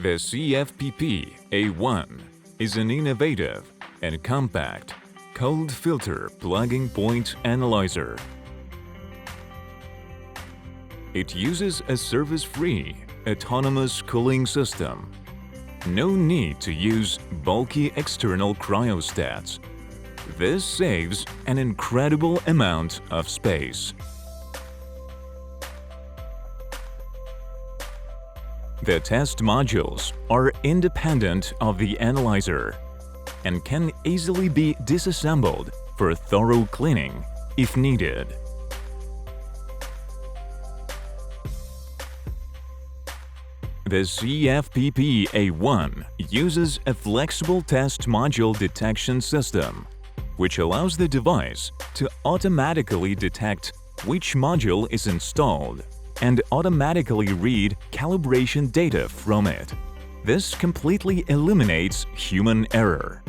The CFPP-A1 is an innovative and compact cold filter plugging point analyzer. It uses a service-free, autonomous cooling system. No need to use bulky external cryostats. This saves an incredible amount of space. The test modules are independent of the analyzer and can easily be disassembled for thorough cleaning if needed. The CFPP-A1 uses a flexible test module detection system, which allows the device to automatically detect which module is installed and automatically read calibration data from it. This completely eliminates human error.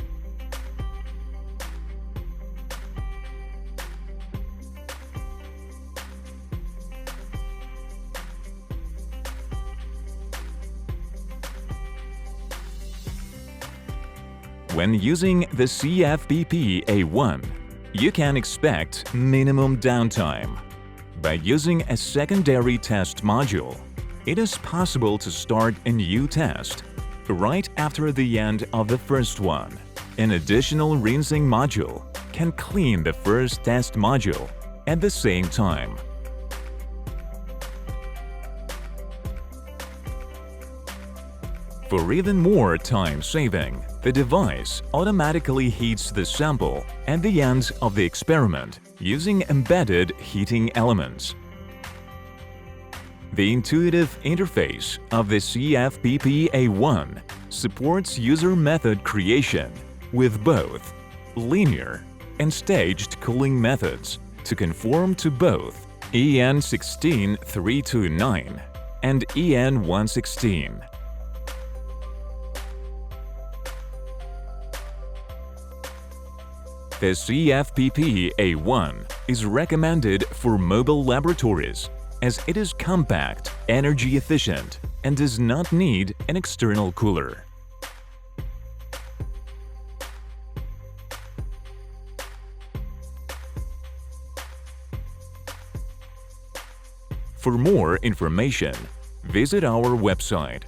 When using the CFPP-A1, you can expect minimum downtime. By using a secondary test module, it is possible to start a new test right after the end of the first one. An additional rinsing module can clean the first test module at the same time. For even more time saving, the device automatically heats the sample at the end of the experiment using embedded heating elements. The intuitive interface of the CFPP-A1 supports user method creation with both linear and staged cooling methods to conform to both EN 16329 and EN 116. The CFPP-A1 is recommended for mobile laboratories as it is compact, energy efficient, and does not need an external cooler. For more information, visit our website